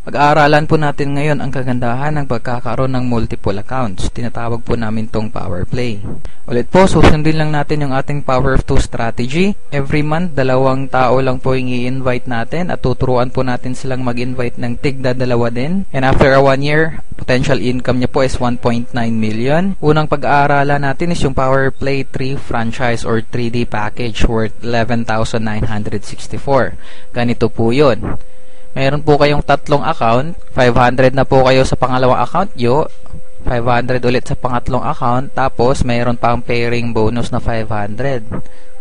Pag-aaralan po natin ngayon ang kagandahan ng pagkakaroon ng multiple accounts. Tinatawag po namin tong power play. Ulit po, susundin lang natin yung ating power of 2 strategy. Every month, 2 tao lang po yung i-invite natin at tuturuan po natin silang mag-invite ng tigda 2 din. And after 1 year, potential income niya po is 1.9 million. Unang pag-aaralan natin is yung power play 3 franchise or 3D package worth 11,964. Ganito po yun. Meron po kayong 3 account, 500 na po kayo sa pangalawang account nyo, 500 ulit sa pangatlong account, tapos meron pang pairing bonus na 500.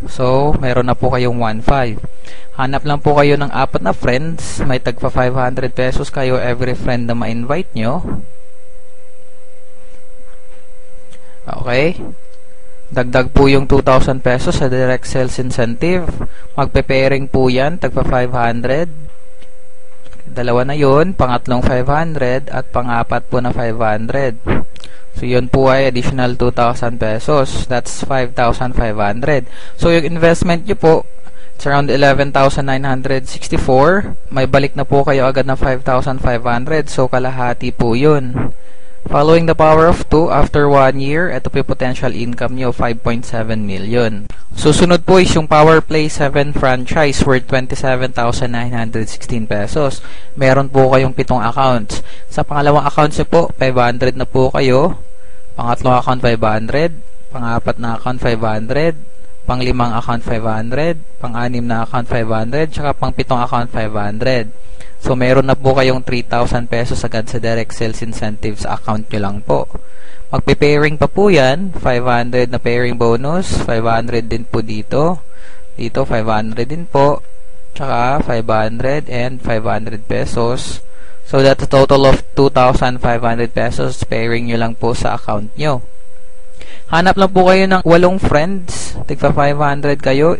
So, meron na po kayong 1.5. Hanap lang po kayo ng 4 na friends, may tagpa 500 pesos kayo every friend na ma-invite nyo. Okay. Dagdag po yung 2,000 pesos sa direct sales incentive. Magpe-pairing po yan, tagpa 500. Dalawa na yun, pangatlong 500 at pang-apat po na 500. So yun po ay additional 2,000 pesos. That's 5,500. So yung investment nyo po, it's around 11,964. May balik na po kayo agad na 5,500. So kalahati po yun. Following the power of 2, after 1 year, ito po yung potential income nyo, 5.7 million. Susunod po is yung Power Play 7 franchise worth 27,916 pesos. Meron po kayong 7 accounts. Sa pangalawang account nyo po, 500 na po kayo. Pangatlong account, 500. Pang-apat na account, 500. Pang-limang account, 500. Pang-anim na account, 500. Tsaka pang-7 account, 500. So, meron na po kayong 3,000 pesos agad sa direct sales incentives account nyo lang po. Magpe-pairing pa po yan. 500 na pairing bonus. 500 din po dito. Dito, 500 din po. Tsaka, 500 and 500 pesos. So, that's a total of 2,500 pesos pairing nyo lang po sa account nyo. Hanap lang po kayo ng 8 friends. Tigpa 500 kayo.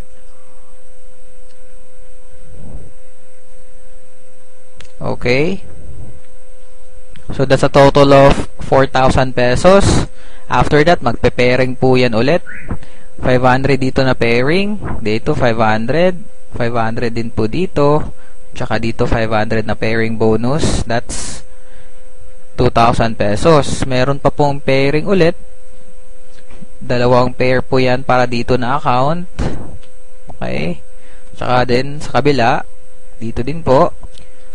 Okay. So, that's a total of 4,000 pesos. After that, magpe-pairing po yan ulit. 500 dito na pairing. Dito, 500. 500 din po dito. Tsaka dito, 500 na pairing bonus. That's 2,000 pesos. Meron pa pong pairing ulit. 2 pair po yan para dito na account. Okay. Tsaka din sa kabila. Dito din po.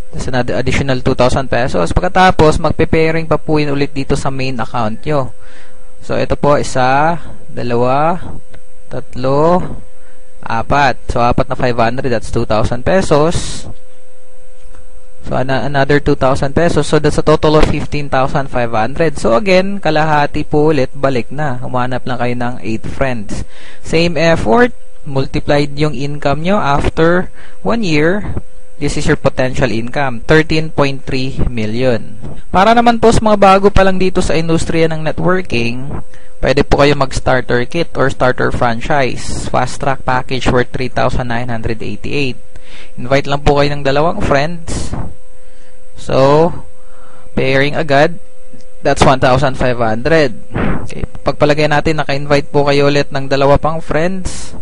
That's another additional 2,000 pesos. Pagkatapos, magpe-pairing pa po yun ulit dito sa main account nyo. So, ito po, 1, 2, 3, 4. So, 4 na 500, that's 2,000 pesos. So, another 2,000 pesos. So, that's a total of 15,500. So, again, kalahati po ulit, balik na. Humanap lang kayo ng 8 friends. Same effort, multiplied yung income nyo after 1 year. This is your potential income, 13.3 million. Para naman po sa mga bago pa lang dito sa industriya ng networking, pwede po kayo mag-starter kit or starter franchise. Fast track package worth 3,988. Invite lang po kayo ng 2 friends. So, pairing agad, that's 1,500. Okay. Pagpalagay natin, naka-invite po kayo ulit ng 2 pang friends.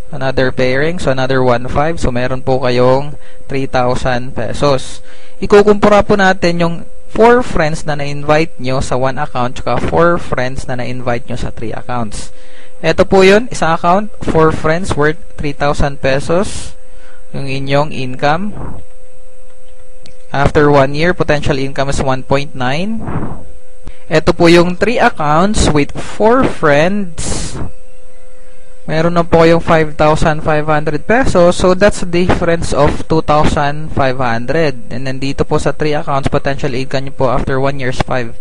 Another pairing, so another 1.5. So, meron po kayong 3,000 pesos. Ikukumpara po natin yung 4 friends na na-invite nyo sa 1 account tsaka 4 friends na na-invite nyo sa 3 accounts. Ito po yun, isang account, 4 friends worth 3,000 pesos yung inyong income. After 1 year, potential income is 1.9. Ito po yung 3 accounts with 4 friends. Meron na po yung 5,500 pesos. So, that's a difference of 2,500. And then, dito po sa 3 accounts, potential income nyo po after 1 year is 5.7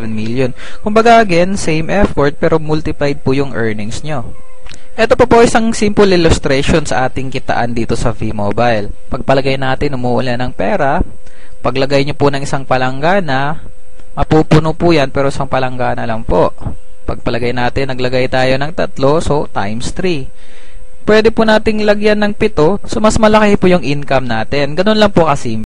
million. Kumbaga, again, same effort, pero multiplied po yung earnings nyo. Ito po isang simple illustration sa ating kitaan dito sa V-Mobile. Pagpalagay natin, umuulan ng pera. Paglagay nyo po ng isang palanggana, mapupuno po yan, pero isang palanggana lang po. Pagpalagay natin, naglagay tayo ng 3, so times 3. Pwede po nating lagyan ng 7, so mas malaki po yung income natin. Ganun lang po kasimple.